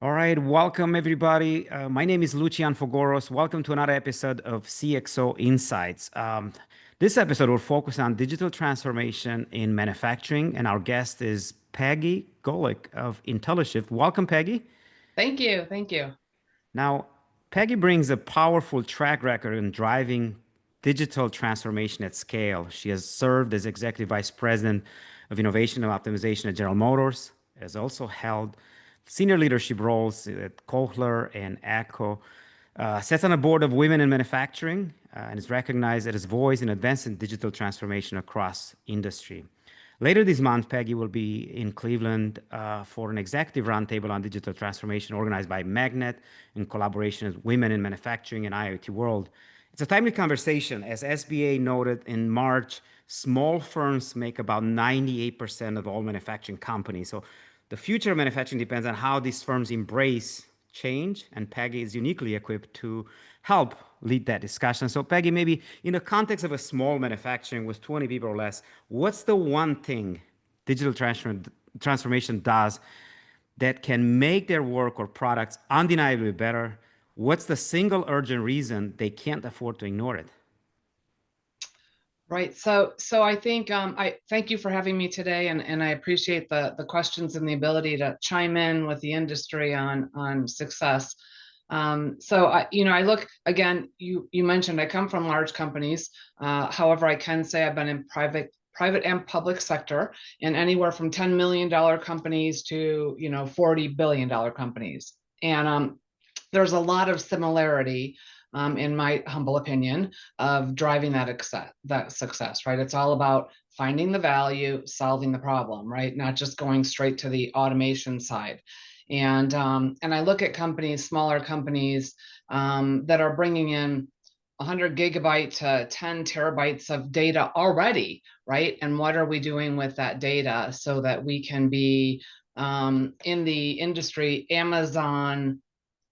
All right, welcome everybody. My name is Lucian Fogoros. Welcome to another episode of CXO Insights. This episode will focus on digital transformation in manufacturing, and our guest is Peggy Golick of IntelliShift. Welcome, Peggy. Thank you. Thank you. Now, Peggy brings a powerful track record in driving digital transformation at scale. She has served as Executive Vice President of Innovation and Optimization at General Motors, has also held senior leadership roles at Kohler and ACO, sits on a board of Women in Manufacturing, and is recognized as his voice in advancing digital transformation across industry. Later this month, Peggy will be in Cleveland for an executive roundtable on digital transformation organized by Magnet in collaboration with Women in Manufacturing and IoT World. It's a timely conversation. As SBA noted in March, small firms make about 98% of all manufacturing companies. So the future of manufacturing depends on how these firms embrace change, and Peggy is uniquely equipped to help lead that discussion. So, Peggy, maybe in the context of a small manufacturing with 20 people or less, what's the one thing digital transformation does that can make their work or products undeniably better? What's the single urgent reason they can't afford to ignore it? Right. So I think I thank you for having me today, and I appreciate the questions and the ability to chime in with the industry on success. I look again. You mentioned I come from large companies. However, I can say I've been in private and public sector, in anywhere from $10 million companies to $40 billion companies, and there's a lot of similarity, in my humble opinion, of driving that success, right? It's all about finding the value, solving the problem, right? Not just going straight to the automation side. And I look at companies, smaller companies, that are bringing in 100 gigabyte to 10 terabytes of data already, right? And what are we doing with that data so that we can be, in the industry,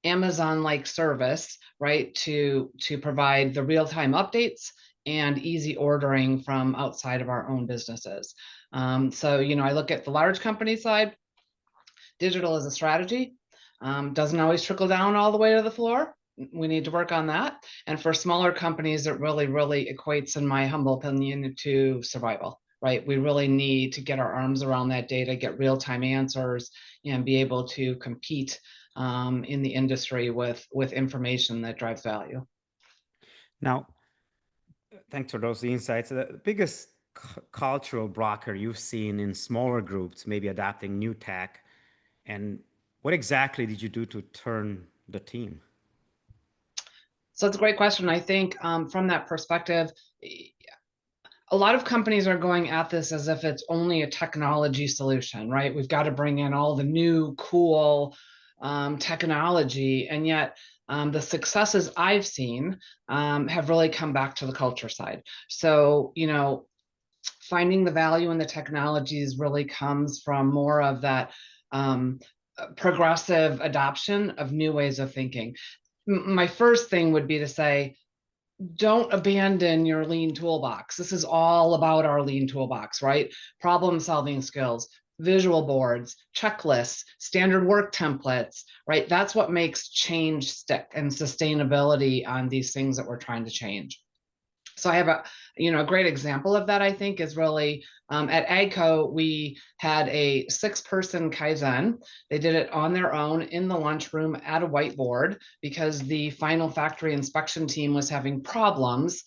Amazon-like service, right, to provide the real-time updates and easy ordering from outside of our own businesses. I look at the large company side. Digital is a strategy. Doesn't always trickle down all the way to the floor. We need to work on that. And for smaller companies, it really equates, in my humble opinion, to survival. Right, we really need to get our arms around that data, get real-time answers, and be able to compete, in the industry with information that drives value. Now, thanks for those insights. The biggest cultural blocker you've seen in smaller groups, maybe adapting new tech, and what exactly did you do to turn the team? So it's a great question. I think, from that perspective, a lot of companies are going at this as if it's only a technology solution, right? We've got to bring in all the new cool, technology, and yet, the successes I've seen, have really come back to the culture side. So, finding the value in the technologies really comes from more of that, progressive adoption of new ways of thinking. My first thing would be to say, don't abandon your lean toolbox. This is all about our lean toolbox, right? Problem solving skills, visual boards, checklists, standard work templates, right? That's what makes change stick and sustainability on these things that we're trying to change. So I have a great example of that. I think is really, at AGCO, we had a 6-person Kaizen. They did it on their own in the lunchroom at a whiteboard because the final factory inspection team was having problems,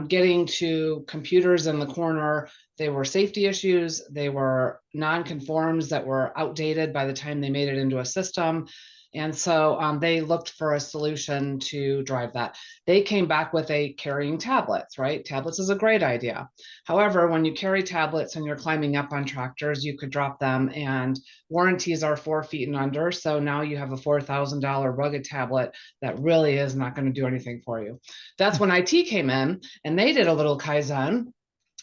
getting to computers in the corner. They were safety issues. They were non-conforms that were outdated by the time they made it into a system. And so, they looked for a solution to drive that. They came back with carrying tablets, right? Tablets is a great idea. However, when you carry tablets and you're climbing up on tractors, you could drop them, and warranties are 4 feet and under. So now you have a $4,000 rugged tablet that really is not going to do anything for you. That's when IT came in and they did a little Kaizen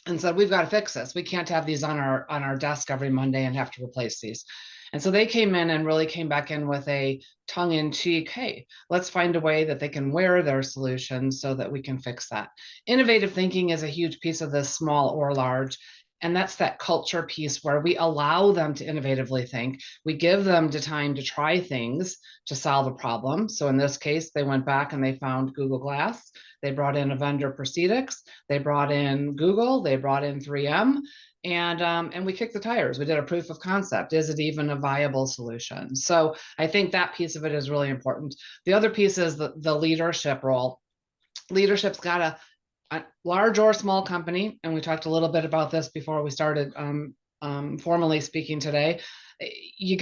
and said, we've got to fix this. We can't have these on our desk every Monday and have to replace these. And so they came in and really came back in with a tongue-in-cheek, hey, let's find a way that they can wear their solutions so that we can fix that. Innovative thinking is a huge piece of this, small or large. And that's that culture piece where we allow them to innovatively think. We give them the time to try things to solve a problem. So in this case, they went back and they found Google Glass. They brought in a vendor, Proceedix. They brought in Google. They brought in 3M. And we kicked the tires. We did a proof of concept. Is it even a viable solution? So I think that piece of it is really important. The other piece is the leadership role. Leadership's got a large or small company, and we talked a little bit about this before we started formally speaking today. You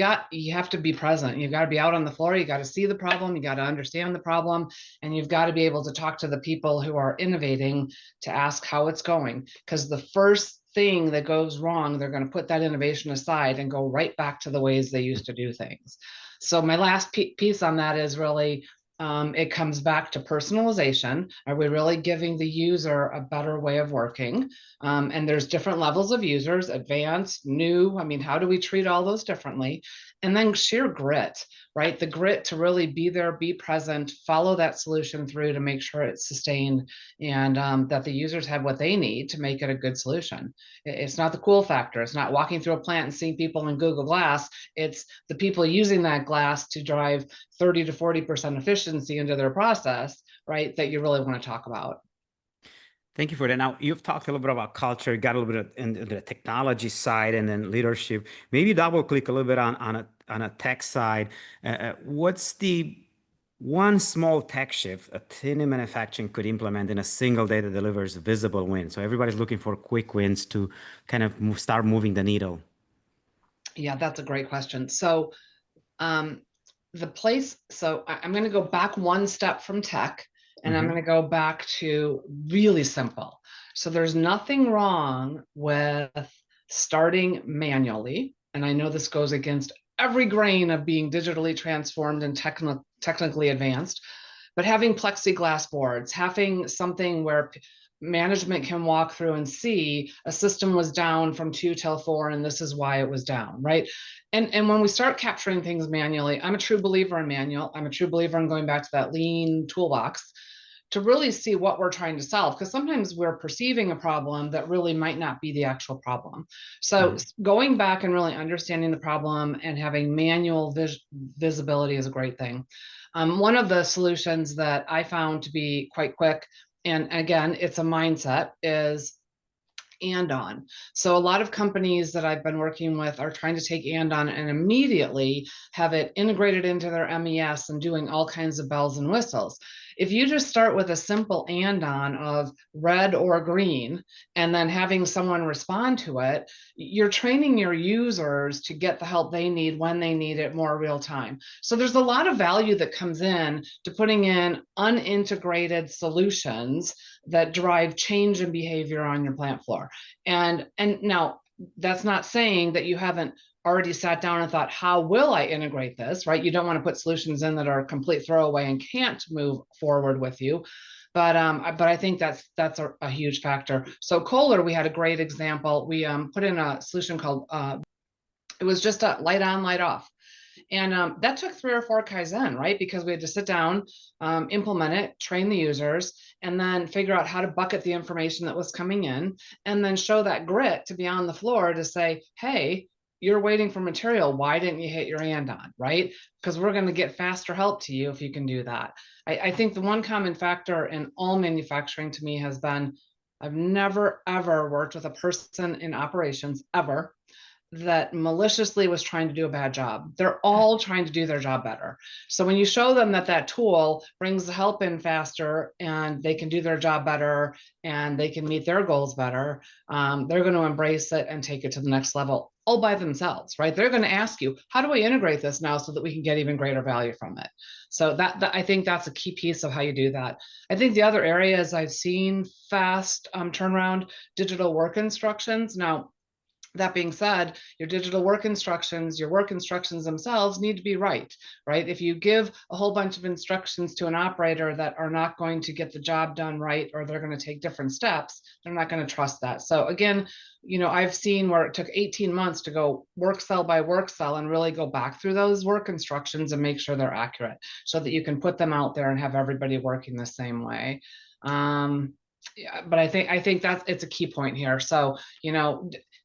have to be present. You've got to be out on the floor. You got to see the problem. You got to understand the problem, and you've got to be able to talk to the people who are innovating to ask how it's going. Because the first thing that goes wrong, they're going to put that innovation aside and go right back to the ways they used to do things. So my last piece on that is really it comes back to personalization. Are we really giving the user a better way of working? And there's different levels of users, advanced, new. I mean, how do we treat all those differently? And then sheer grit, right? The grit to really be there, be present, follow that solution through to make sure it's sustained and that the users have what they need to make it a good solution. It's not the cool factor. It's not walking through a plant and seeing people in Google Glass. It's the people using that glass to drive 30 to 40% efficiency into their process, right? That you really want to talk about. Thank you for that. Now, you've talked a little bit about culture, got a little bit into the technology side and then leadership. Maybe double click a little bit on a tech side. What's the one small tech shift a tin manufacturing could implement in a single day that delivers visible wins? So everybody's looking for quick wins to kind of start moving the needle. Yeah, that's a great question. So um, I'm going to go back one step from tech and I'm Hmm. going to go back to really simple. So there's nothing wrong with starting manually. And I know this goes against every grain of being digitally transformed and technically advanced, but having plexiglass boards, having something where management can walk through and see a system was down from 2 till 4 and this is why it was down, right? And when we start capturing things manually, I'm a true believer in manual. I'm a true believer in going back to that lean toolbox to really see what we're trying to solve, because sometimes we're perceiving a problem that really might not be the actual problem. So Hmm. going back and really understanding the problem and having manual visibility is a great thing. One of the solutions that I found to be quite quick, and again, it's a mindset, is Andon. So a lot of companies that I've been working with are trying to take Andon and immediately have it integrated into their MES and doing all kinds of bells and whistles. If you just start with a simple Andon of red or green and then having someone respond to it, you're training your users to get the help they need when they need it more real time. So there's a lot of value that comes in to putting in unintegrated solutions that drive change in behavior on your plant floor. And now that's not saying that you haven't already sat down and thought, how will I integrate this, right? You don't want to put solutions in that are a complete throwaway and can't move forward with you. But I think that's a huge factor. So Kohler, we had a great example. We put in a solution called it was just a light on, light off. And that took 3 or 4 Kaizen, right? Because we had to sit down, implement it, train the users, and then figure out how to bucket the information that was coming in, and then show that grit to be on the floor to say, hey, you're waiting for material. Why didn't you hit your Andon, right? Because we're going to get faster help to you if you can do that. I think the one common factor in all manufacturing to me has been I've never, ever worked with a person in operations ever that maliciously was trying to do a bad job. They're all trying to do their job better. So when you show them that that tool brings the help in faster and they can do their job better and they can meet their goals better, they're going to embrace it and take it to the next level all by themselves, right? They're going to ask you, how do we integrate this now so that we can get even greater value from it? So that I think that's a key piece of how you do that. I think the other areas I've seen fast turnaround, digital work instructions. Now, that being said, your digital work instructions, your work instructions themselves need to be right, right? If you give a whole bunch of instructions to an operator that are not going to get the job done right, or they're going to take different steps, they're not going to trust that. So again, I've seen where it took 18 months to go work cell by work cell and really go back through those work instructions and make sure they're accurate so that you can put them out there and have everybody working the same way. Yeah, but I think it's a key point here. So,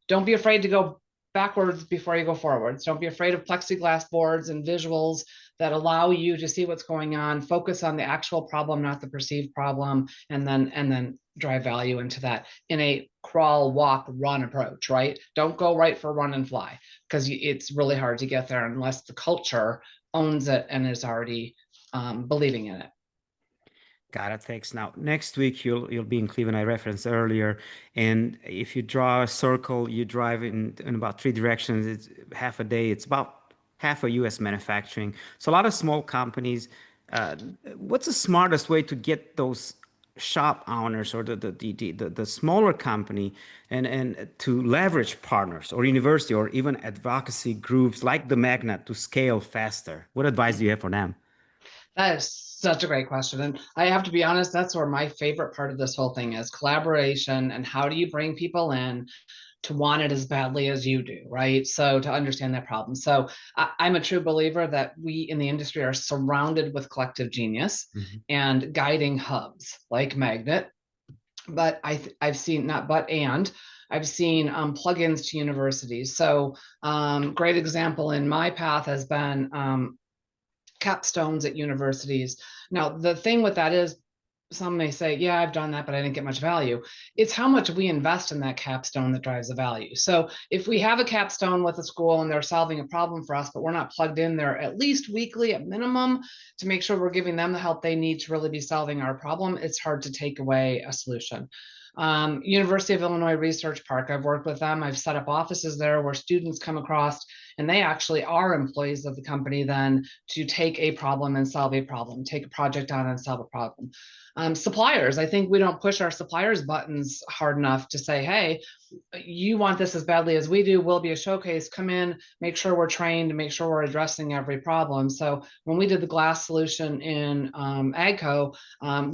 Don't be afraid to go backwards before you go forwards. Don't be afraid of plexiglass boards and visuals that allow you to see what's going on. Focus on the actual problem, not the perceived problem, and then drive value into that in a crawl, walk, run approach, right? Don't go right for run and fly, because it's really hard to get there unless the culture owns it and is already believing in it. Got it. Thanks. Now, next week you'll be in Cleveland. I referenced earlier, and if you draw a circle, you drive in about three directions. It's half a day. It's about half a U.S. manufacturing. So a lot of small companies. Uh, what's the smartest way to get those shop owners or the smaller company and to leverage partners or university or even advocacy groups like the Magnet to scale faster? What advice do you have for them? That is such a great question. And I have to be honest, that's where my favorite part of this whole thing is collaboration and how do you bring people in to want it as badly as you do, right? So to understand that problem. So I'm a true believer that we in the industry are surrounded with collective genius Mhm. and guiding hubs like Magnet. But I've seen not but and I've seen plugins to universities. So great example in my path has been capstones at universities. Now, the thing with that is some may say, yeah, I've done that, but I didn't get much value. It's how much we invest in that capstone that drives the value. So if we have a capstone with a school and they're solving a problem for us, but we're not plugged in there at least weekly at minimum to make sure we're giving them the help they need to really be solving our problem, it's hard to take away a solution. University of Illinois Research Park, I've worked with them. I've set up offices there where students come across and they actually are employees of the company then to take a problem and solve a problem, take a project on and solve a problem. Suppliers, I think we don't push our suppliers buttons hard enough to say, hey, you want this as badly as we do, we'll be a showcase, come in, make sure we're trained, make sure we're addressing every problem. So when we did the glass solution in AGCO,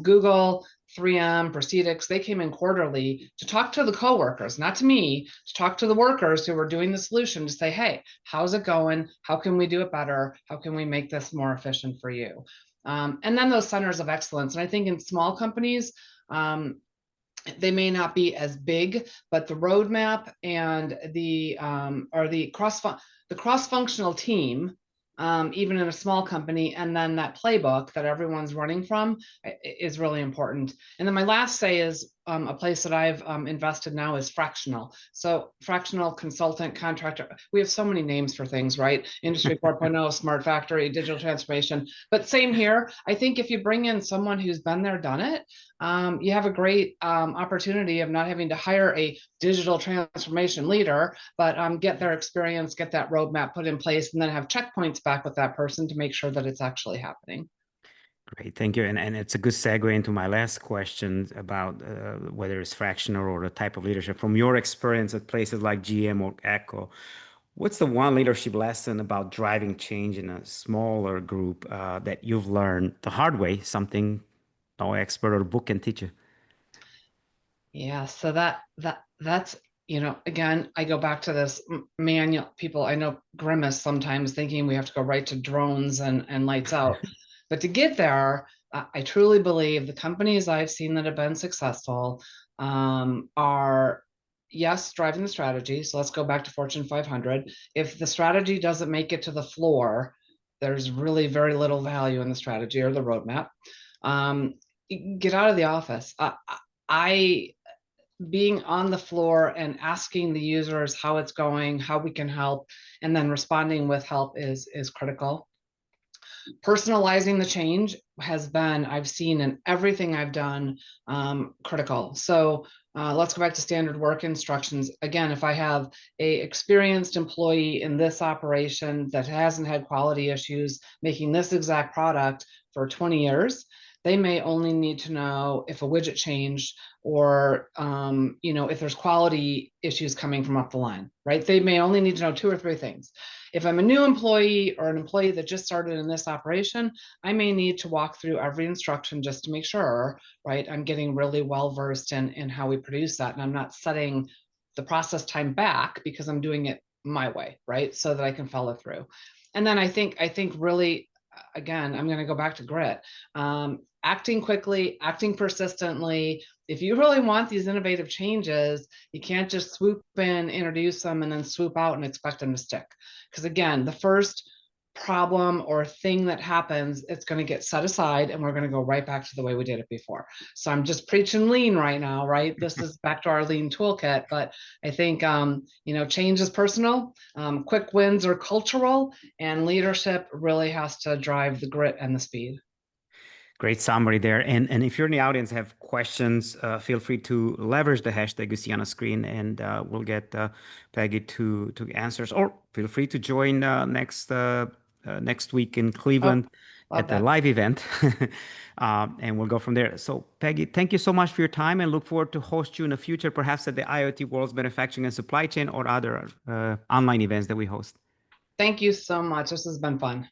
Google, 3M, Proceedix, they came in quarterly to talk to the coworkers, not to me, to talk to the workers who were doing the solution to say, hey, how's it going? How can we do it better? How can we make this more efficient for you? And then those centers of excellence. And I think in small companies, they may not be as big, but the roadmap and the cross-functional team, even in a small company, and then that playbook that everyone's running from is really important. And then my last say is a place that I've invested now is fractional. So fractional consultant contractor. We have so many names for things, right? Industry 4.0, smart factory, digital transformation. But same here. I think if you bring in someone who's been there, done it, you have a great opportunity of not having to hire a digital transformation leader, but get their experience, get that roadmap put in place, and then have checkpoints back with that person to make sure that it's actually happening. Great, thank you. And it's a good segue into my last question about whether it's fractional or the type of leadership. From your experience at places like GM or Echo, what's the one leadership lesson about driving change in a smaller group that you've learned the hard way, something no expert or book can teach you? Yeah, so that's again, I go back to this manual. People I know grimace sometimes thinking we have to go right to drones and lights out. But to get there, I truly believe the companies I've seen that have been successful are, yes, driving the strategy. So let's go back to Fortune 500. If the strategy doesn't make it to the floor, there's really very little value in the strategy or the roadmap. Um, get out of the office. I being on the floor and asking the users how it's going, how we can help, and then responding with help is critical. Personalizing the change has been, I've seen in everything I've done, critical. So let's go back to standard work instructions. Again, if I have a experienced employee in this operation that hasn't had quality issues making this exact product for 20 years, they may only need to know if a widget changed or if there's quality issues coming from up the line, right? They may only need to know two or three things. If I'm a new employee or an employee that just started in this operation, I may need to walk through every instruction just to make sure, right, I'm getting really well versed in how we produce that. And I'm not setting the process time back because I'm doing it my way, right? So that I can follow through. And then I think really, again, I'm going to go back to grit. acting quickly, acting persistently. If you really want these innovative changes, you can't just swoop in, introduce them, and then swoop out and expect them to stick. Because again, the first problem or thing that happens, it's going to get set aside and we're going to go right back to the way we did it before. So I'm just preaching lean right now, right? This is back to our lean toolkit, but I think, change is personal, quick wins are cultural, and leadership really has to drive the grit and the speed. Great summary there. And if you're in the audience, have questions, feel free to leverage the hashtag you see on the screen, and we'll get Peggy to answers. Or feel free to join next week in Oh, Cleveland love at the that. live event, and we'll go from there. So, Peggy, thank you so much for your time, and look forward to host you in the future, perhaps at the IoT World's Manufacturing and Supply Chain or other online events that we host. Thank you so much. This has been fun.